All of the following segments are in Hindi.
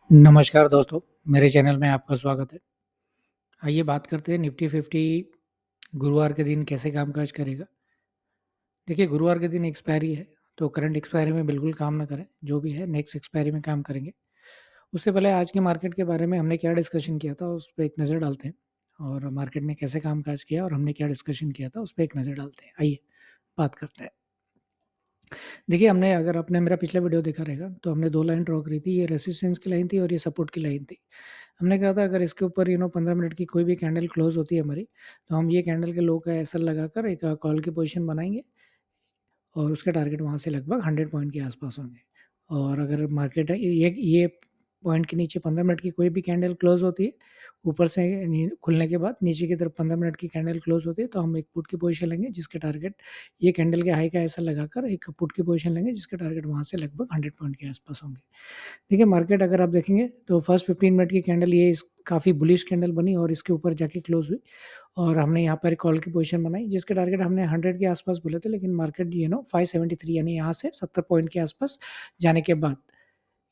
नमस्कार दोस्तों, मेरे चैनल में आपका स्वागत है। आइए बात करते हैं निफ्टी 50 गुरुवार के दिन कैसे कामकाज करेगा। देखिए गुरुवार के दिन एक्सपायरी है, तो करंट एक्सपायरी में बिल्कुल काम ना करें, जो भी है नेक्स्ट एक्सपायरी में काम करेंगे। उससे पहले आज के मार्केट के बारे में हमने क्या डिस्कशन किया था, उस पे एक नज़र डालते हैं और मार्केट ने कैसे कामकाज किया और हमने क्या डिस्कशन किया था, उस पे एक नज़र डालते हैं। आइए बात करते हैं। देखिए हमने अगर आपने मेरा पिछला वीडियो देखा रहेगा, तो हमने 2 लाइन ड्रॉ करी थी, ये रेजिस्टेंस की लाइन थी और ये सपोर्ट की लाइन थी। हमने कहा था अगर इसके ऊपर 15 मिनट की कोई भी कैंडल क्लोज़ होती है हमारी, तो हम ये कैंडल के लो का एसएल लगाकर एक कॉल की पोज़ीशन बनाएँगे और उसके टारगेट वहाँ से लगभग 100 पॉइंट के आस-पास होंगे। और अगर मार्केट ये पॉइंट के नीचे 15 मिनट की कोई भी कैंडल क्लोज़ होती है, ऊपर से खुलने के बाद नीचे की तरफ 15 मिनट की कैंडल क्लोज़ होती है, तो हम एक पुट की पोज़ीशन लेंगे जिसके टारगेट ये कैंडल के हाई का एसएल लगाकर एक पुट की पोज़ीशन लेंगे जिसके टारगेट वहाँ से लगभग 100 पॉइंट के आस-पास होंगे। देखिए मार्केट अगर आप देखेंगे तो फर्स्ट 15 मिनट की कैंडल ये इस काफ़ी बुलिश कैंडल बनी और इसके ऊपर जाके क्लोज़ हुई और हमने यहाँ पर कॉल की पोजीशन बनाई जिसके टारगेट हमने 100 के आसपास बोले थे, लेकिन मार्केट 573 यानी यहाँ से 70 पॉइंट के आसपास जाने के बाद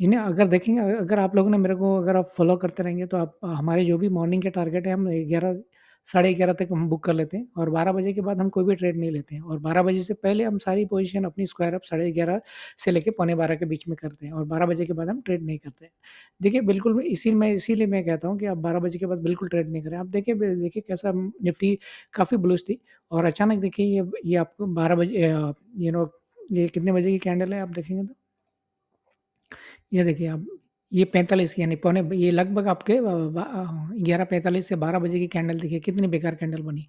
इन्हें अगर देखेंगे, अगर आप लोगों ने मेरे को अगर आप फ़ॉलो करते रहेंगे तो आप हमारे जो भी मॉर्निंग के टारगेट है हम 11 साढ़े 11 तक हम बुक कर लेते हैं और 12 बजे के बाद हम कोई भी ट्रेड नहीं लेते हैं और 12 बजे से पहले हम सारी पोज़ीशन अपनी स्क्वायर अप साढ़े 11 से लेके पौने 12 के बीच में करते हैं और 12 बजे के बाद हम ट्रेड नहीं करते हैं। देखिए बिल्कुल इसीलिए मैं कहता हूँ कि आप 12 बजे के बाद बिल्कुल ट्रेड नहीं करें। आप देखिए कैसा निफ्टी काफ़ी बुलिश थी और अचानक देखिए ये आपको 12 बजे ये कितने बजे की कैंडल है आप देखेंगे तो ये देखिए आप ये 45 यानी पौने ये लगभग आपके 11:45 से 12 बजे की कैंडल देखिए कितनी बेकार कैंडल बनी।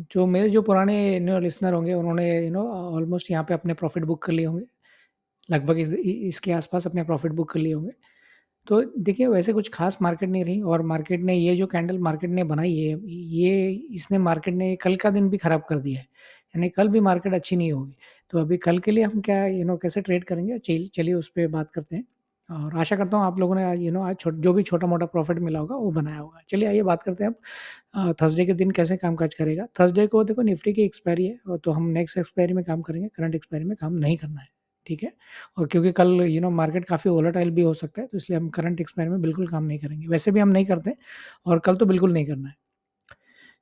जो मेरे जो पुराने लिसनर होंगे उन्होंने ऑलमोस्ट यहाँ पे अपने प्रॉफ़िट बुक कर लिए होंगे। लगभग इसके आस-पास अपने प्रॉफ़िट बुक कर लिए होंगे। तो देखिए वैसे कुछ ख़ास मार्केट नहीं रही और मार्केट ने ये जो कैंडल मार्केट ने बनाई है, ये इसने मार्केट ने कल का दिन भी ख़राब कर दिया है। यानी कल भी मार्केट अच्छी नहीं होगी। तो अभी कल के लिए हम क्या कैसे ट्रेड करेंगे चलिए उस पे बात करते हैं। और आशा करता हूँ आप लोगों ने आज जो भी छोटा-मोटा प्रॉफ़िट मिला होगा वो बनाया होगा। चलिए आइए बात करते हैं अब थर्सडे के दिन कैसे कामकाज करेगा। थर्सडे को देखो निफ्टी की एक्सपायरी है तो हम नेक्स्ट एक्सपायरी में काम करेंगे, करंट एक्सपायरी में काम नहीं करना है। ठीक है? और क्योंकि कल मार्केट काफ़ी वोलेटाइल भी हो सकता है, तो इसलिए हम करंट एक्सपायरी में बिल्कुल काम नहीं करेंगे। वैसे भी हम नहीं करते और कल तो बिल्कुल नहीं करना है।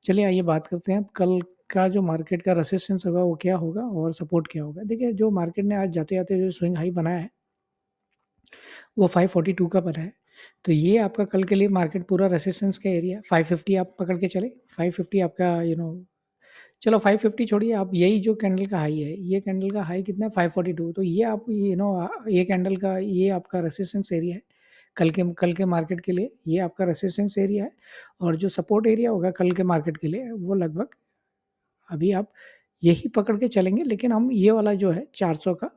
चलिए आइए बात करते हैं अब कल का जो मार्केट का रेजिस्टेंस होगा वो क्या होगा और सपोर्ट क्या होगा। देखिए जो मार्केट ने आज जाते-जाते जो स्विंग हाई बनाया है, वो 542 का बना है। तो ये आपका कल के लिए मार्केट पूरा रेजिस्टेंस का एरिया 550 आप पकड़ के चले। 550 आपका चलो 550 छोड़िए, आप यही जो कैंडल का हाई है, ये कैंडल का हाई कितना है 542, तो ये आप ये कैंडल का ये आपका रेजिस्टेंस एरिया है। कल के मार्केट के लिए ये आपका रेजिस्टेंस एरिया है और जो सपोर्ट एरिया होगा कल के मार्केट के लिए वो लगभग अभी आप यही पकड़ के चलेंगे, लेकिन हम ये वाला जो है 400 का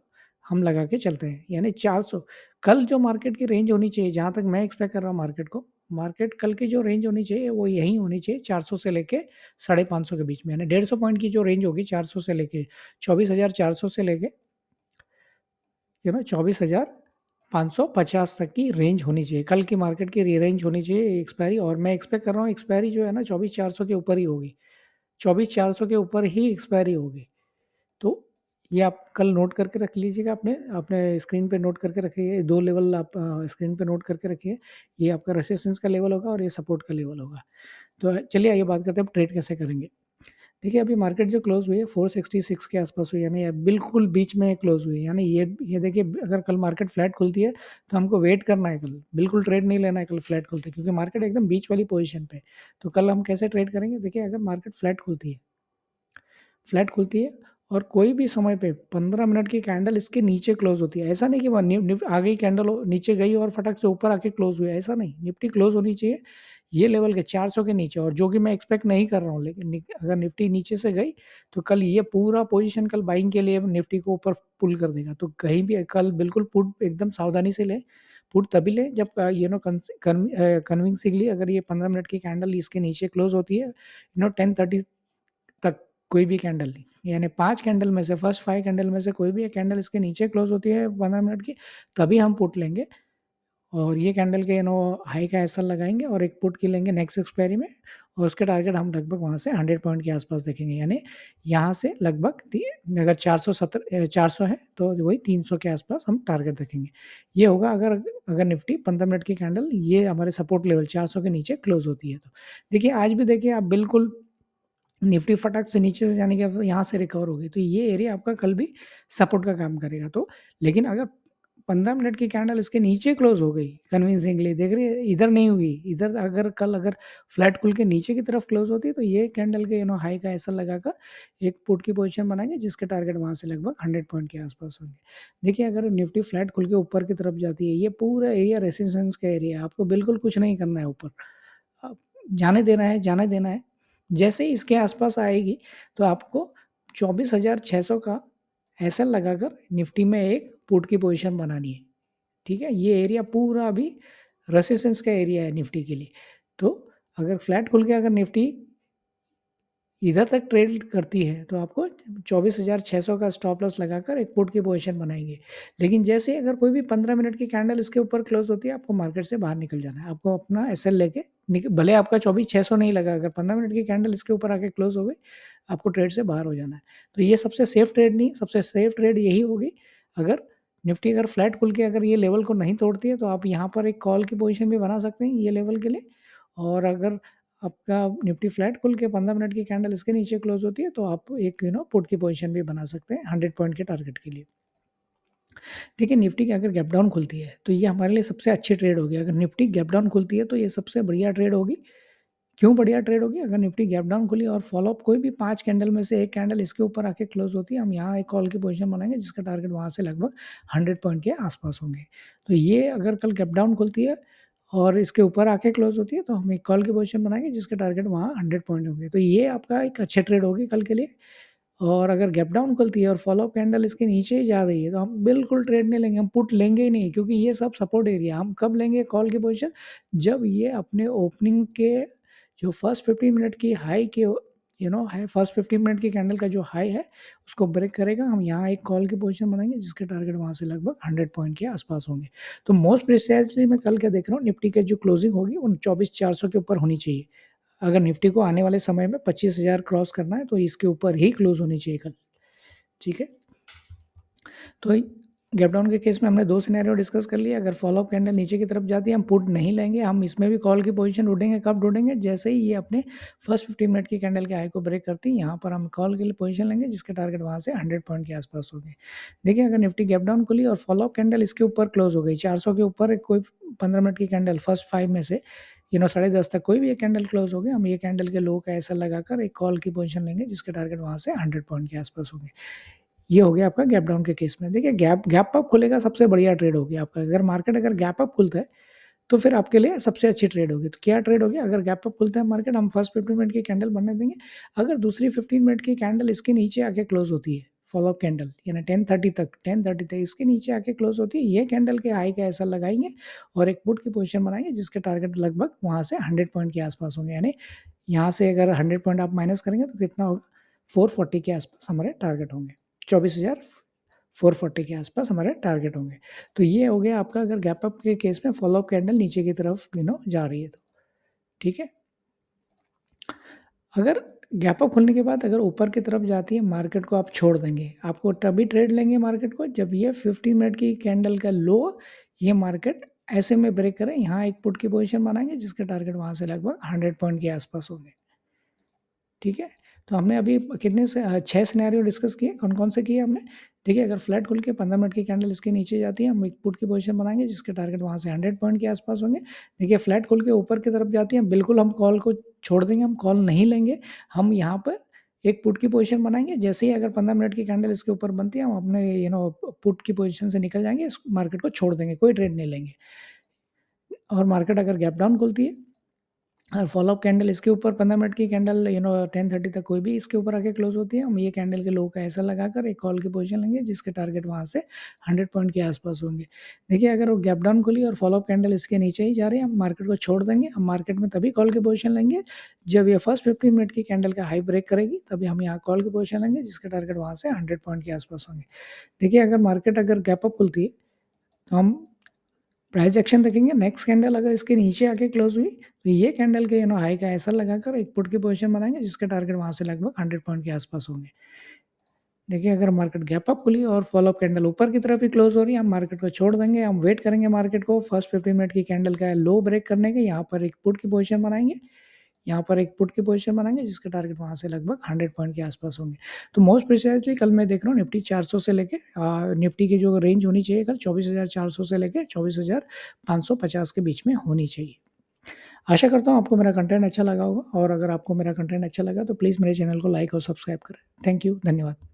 हम लगा के चलते हैं। यानी 400 कल जो मार्केट की रेंज होनी चाहिए, जहाँ तक मैं एक्सपेक्ट कर रहा हूँ मार्केट को, मार्केट कल की जो रेंज होनी चाहिए वो यही होनी चाहिए 400 से लेके 550 के बीच में। यानी 150 पॉइंट की जो रेंज होगी 400 से लेके 24,400 से लेके 24,550 तक की रेंज होनी चाहिए। कल की मार्केट की रेंज होनी चाहिए एक्सपायरी, और मैं एक्सपेक्ट कर रहा हूँ एक्सपायरी जो है ना 24,400 के ऊपर ही होगी। 24,400 के ऊपर ही एक्सपायरी होगी। तो ये आप कल नोट करके रख लीजिएगा, अपने अपने स्क्रीन पे नोट करके रखिए। 2 लेवल आप स्क्रीन पे नोट करके रखिए। ये आपका रेजिस्टेंस का लेवल होगा और ये सपोर्ट का लेवल होगा। तो चलिए आइए बात करते हैं अब ट्रेड कैसे करेंगे। देखिए अभी मार्केट जो क्लोज़ हुई है 466 के आस-पास हुई, यानी बिल्कुल बीच में क्लोज़ हुई है। यानी ये देखिए अगर कल मार्केट फ्लैट खुलती है तो हमको वेट करना है कल। बिल्कुल ट्रेड नहीं लेना है कल फ्लैट खुलते, क्योंकि मार्केट एकदम बीच वाली पोज़ीशन पे है। तो कल हम कैसे ट्रेड करेंगे? देखिए अगर मार्केट फ्लैट खुलती है और कोई भी समय पे 15 मिनट की कैंडल इसके नीचे क्लोज़ होती है। ऐसा नहीं कि वहाँ आ गई कैंडल नीचे गई और फटक से ऊपर आके क्लोज़ हुई, ऐसा नहीं। निफ्टी क्लोज़ होनी चाहिए ये लेवल के 400 के नीचे, और जो कि मैं एक्सपेक्ट नहीं कर रहा हूँ। लेकिन अगर निफ्टी नीचे से गई तो कल ये पूरा पोज़ीशन कल बाइंग के लिए निफ्टी को ऊपर पुल कर देगा। तो कहीं भी कल बिल्कुल पुट एकदम सावधानी से लें। पुट तभी लें जब कन्विंसिंगली अगर ये 15 मिनट की कैंडल इसके नीचे क्लोज़ होती है 10:30 तक, कोई भी कैंडल नहीं, यानी 5 कैंडल में से फर्स्ट 5 कैंडल में से कोई भी एक कैंडल इसके नीचे क्लोज़ होती है 15 मिनट की, तभी हम पुट लेंगे। और ये कैंडल के हाई का एसएल लगाएंगे और एक पुट की लेंगे नेक्स्ट एक्सपायरी में, और उसके टारगेट हम लगभग वहाँ से 100 पॉइंट के आसपास देखेंगे, यानी यहाँ से लगभग अगर 400 है तो वही 300 के आसपास हम टारगेट देखेंगे। ये होगा अगर अगर निफ्टी 15 मिनट की कैंडल ये हमारे सपोर्ट लेवल 400 के नीचे क्लोज होती है तो। देखिए आज भी देखिए आप बिल्कुल निफ्टी फटाक से नीचे से जाने के यहाँ से रिकवर हो गई, तो ये एरिया आपका कल भी सपोर्ट का काम करेगा। तो लेकिन अगर 15 मिनट की कैंडल इसके नीचे क्लोज हो गई कन्विंसिंगली, देख रही है इधर नहीं हुई, इधर अगर कल अगर फ्लैट खुल के नीचे की तरफ क्लोज होती है तो ये कैंडल के हाई का ऐसा लगाकर एक पुट की पोजीशन बनाएंगे जिसके टारगेट वहाँ से लगभग 100 पॉइंट के आसपास होंगे। देखिए अगर निफ्टी फ्लैट खुल के ऊपर की तरफ जाती है, ये पूरा एरिया रेसिस्टेंस का एरिया है, आपको बिल्कुल कुछ नहीं करना है ऊपर, आप जाने देना है, जाने देना है। जैसे ही इसके आसपास आएगी तो आपको 24,600 का एसएल लगाकर निफ्टी में एक पुट की पोजीशन बनानी है। ठीक है, ये एरिया पूरा अभी रेसिस्टेंस का एरिया है निफ्टी के लिए। तो अगर फ्लैट खुल के अगर निफ्टी इधर तक ट्रेड करती है तो आपको 24,600 का स्टॉप लॉस लगाकर एक पुट की पोजीशन बनाएंगे। लेकिन जैसे अगर कोई भी 15 मिनट की कैंडल इसके ऊपर क्लोज होती है, आपको मार्केट से बाहर निकल जाना है। आपको अपना एसएल लेके भले आपका 24,600 नहीं लगा, अगर 15 मिनट की कैंडल इसके ऊपर आके क्लोज हो गई, आपको ट्रेड से बाहर हो जाना है। तो ये सबसे सेफ ट्रेड नहीं, सबसे सेफ ट्रेड यही होगी अगर निफ्टी अगर फ्लैट खुल के अगर ये लेवल को नहीं तोड़ती है तो आप यहाँ पर एक कॉल की पोजीशन भी बना सकते हैं ये लेवल के लिए। और अगर आपका निफ्टी फ्लैट खुल के 15 मिनट की कैंडल इसके नीचे क्लोज होती है तो आप एक पुट की पोजीशन भी बना सकते हैं 100 पॉइंट के टारगेट के लिए। देखिए निफ्टी की अगर गैप डाउन खुलती है तो ये हमारे लिए सबसे अच्छी ट्रेड होगी। अगर निफ्टी गैप डाउन खुलती है तो ये सबसे बढ़िया ट्रेड होगी। क्यों बढ़िया ट्रेड होगी? अगर निफ्टी गैप डाउन खुली और फॉलोअप कोई भी 5 कैंडल में से एक कैंडल इसके ऊपर आके क्लोज होती है, हम यहाँ एक कॉल की पोजीशन बनाएंगे जिसका टारगेट वहाँ से लगभग 100 पॉइंट के आसपास होंगे। तो ये अगर कल गैप डाउन खुलती है और इसके ऊपर आके क्लोज होती है तो हम एक कॉल की पोजीशन बनाएंगे जिसके टारगेट वहाँ 100 पॉइंट होंगे। तो ये आपका एक अच्छी ट्रेड होगी कल के लिए। और अगर गैप डाउन खुलती है और फॉलोअप कैंडल इसके नीचे ही जा रही है तो हम बिल्कुल ट्रेड नहीं लेंगे, हम पुट लेंगे ही नहीं, क्योंकि ये सब सपोर्ट एरिया। हम कब लेंगे कॉल की पोजीशन? जब ये अपने ओपनिंग के जो फर्स्ट 15 मिनट की हाई के है, फर्स्ट 15 मिनट की कैंडल का जो हाई है उसको ब्रेक करेगा, हम यहाँ एक कॉल की पोजीशन बनाएंगे जिसके टारगेट वहाँ से लगभग 100 पॉइंट के आसपास होंगे। तो मोस्ट प्रिसाइजली मैं कल क्या देख रहा हूँ, निफ्टी के जो क्लोजिंग होगी वो 24,400 के ऊपर होनी चाहिए। अगर निफ्टी को आने वाले समय में 25,000 क्रॉस करना है तो इसके ऊपर ही क्लोज होनी चाहिए कल। ठीक है, तो गैप डाउन के केस में हमने 2 सिनेरियो डिस्कस कर लिया। अगर फॉलोअप कैंडल नीचे की तरफ जाती है हम पुट नहीं लेंगे, हम इसमें भी कॉल की पोजीशन ढूंढेंगे। कब ढूंढेंगे? जैसे ही ये अपने फर्स्ट 15 मिनट की कैंडल के हाई को ब्रेक करती है, यहाँ पर हम कॉल के लिए पोजीशन लेंगे जिसके टारगेट वहाँ से 100 पॉइंट के आसपास होंगे। देखिए अगर निफ्टी गैप डाउन खुली और फॉलोअप कैंडल इसके ऊपर क्लोज हो गई 400 के ऊपर, कोई 15 मिनट की कैंडल फर्स्ट 5 में से 10:30 तक कोई भी एक कैंडल क्लोज हो गई, हम ये कैंडल के लो का ऐसा लगाकर एक कॉल की पोजीशन लेंगे जिसके टारगेट वहाँ से 100 पॉइंट के आसपास होंगे। ये हो गया आपका गैप डाउन के केस में। देखिए गैप गैप अप खुलेगा सबसे बढ़िया ट्रेड होगी आपका। अगर मार्केट अगर गैप अप खुलता है तो फिर आपके लिए सबसे अच्छी ट्रेड होगी। तो क्या ट्रेड होगी? अगर गैप अप खुलता है मार्केट, हम फर्स्ट 15 मिनट की कैंडल बनने देंगे। अगर दूसरी 15 मिनट की कैंडल इसके नीचे आके क्लोज होती है, फॉलोअप कैंडल यानी 10:30 तक इसके नीचे आके क्लोज होती है, ये कैंडल के हाई का ऐसा लगाएंगे और एक पुट की पोजीशन बनाएंगे जिसके टारगेट लगभग वहाँ से 100 पॉइंट के आसपास होंगे। यानी यहाँ से अगर 100 पॉइंट आप माइनस करेंगे तो कितना होगा? 440 के आसपास हमारे टारगेट होंगे। 24,440 के आसपास हमारे टारगेट होंगे। तो ये हो गया आपका अगर गैप अप के केस में फॉलोअप कैंडल नीचे की तरफ जा रही है तो। ठीक है, अगर गैप अप खुलने के बाद अगर ऊपर की तरफ जाती है मार्केट को आप छोड़ देंगे, आपको तभी ट्रेड लेंगे मार्केट को जब ये 15 मिनट की कैंडल का लो ये मार्केट ऐसे में ब्रेक करें, यहाँ एक पुट की पोजीशन बनाएंगे जिसके टारगेट वहाँ से लगभग 100 पॉइंट के आसपास होंगे। ठीक है, तो हमने अभी कितने से 6 सिनेरियो डिस्कस किए। कौन-कौन से किए हमने? देखिए अगर फ्लैट खुल के 15 मिनट की कैंडल इसके नीचे जाती है, हम एक पुट की पोजीशन बनाएँगे जिसके टारगेट वहाँ से 100 पॉइंट के आसपास होंगे। देखिए फ्लैट खुल के ऊपर की तरफ जाती है, बिल्कुल हम कॉल को छोड़ देंगे, हम कॉल नहीं लेंगे। हम यहाँ पर एक पुट की पोजीशन बनाएँगे, जैसे ही अगर 15 मिनट की कैंडल इसके ऊपर बनती है, हम अपने पुट की पोजीशन से निकल जाएँगे, इस मार्केट को छोड़ देंगे, कोई ट्रेड नहीं लेंगे। और मार्केट अगर गैप डाउन खुलती है और फॉलोअप कैंडल इसके ऊपर 15 मिनट की कैंडल 10:30 तक कोई भी इसके ऊपर आके क्लोज होती है, हम ये कैंडल के लो का ऐसा लगाकर एक कॉल की पोजीशन लेंगे जिसके टारगेट वहाँ से 100 पॉइंट के आसपास होंगे। देखिए अगर वो गैप डाउन खुली और फॉलोअप कैंडल इसके नीचे ही जा रही है, हम मार्केट को छोड़ देंगे। हम मार्केट में तभी कॉल की पोजीशन लेंगे जब ये फर्स्ट 15 मिनट की कैंडल का हाई ब्रेक करेगी, तभी हम यहाँ कॉल की पोजीशन लेंगे जिसके टारगेट वहाँ से 100 पॉइंट के आसपास होंगे। देखिए अगर मार्केट अगर गैप अप खुलती है तो हम प्राइस एक्शन देखेंगे, नेक्स्ट कैंडल अगर इसके नीचे आके क्लोज हुई तो ये कैंडल के हाई का ऐसा लगाकर एक पुट की पोजीशन बनाएंगे जिसका टारगेट वहाँ से लगभग 100 पॉइंट के आसपास होंगे। देखिए अगर मार्केट गैप अप खुली और फॉलो अप कैंडल ऊपर की तरफ ही क्लोज हो रही है, हम मार्केट को छोड़ देंगे, हम वेट करेंगे मार्केट को फर्स्ट 15 मिनट की कैंडल का लो ब्रेक करने के, यहाँ पर एक पुट की पोजीशन बनाएंगे, यहाँ पर एक पुट की पोजीशन बनाएंगे जिसका टारगेट वहाँ से लगभग 100 पॉइंट के आसपास होंगे। तो मोस्ट प्रिसाइजली कल मैं देख रहा हूँ निफ्टी 400 से लेके निफ्टी की जो रेंज होनी चाहिए कल 24,400 से लेके 24,550 के बीच में होनी चाहिए। आशा करता हूँ आपको मेरा कंटेंट अच्छा लगा होगा और अगर आपको मेरा कंटेंट अच्छा लगा तो प्लीज़ मेरे चैनल को लाइक और सब्सक्राइब करें। थैंक यू, धन्यवाद।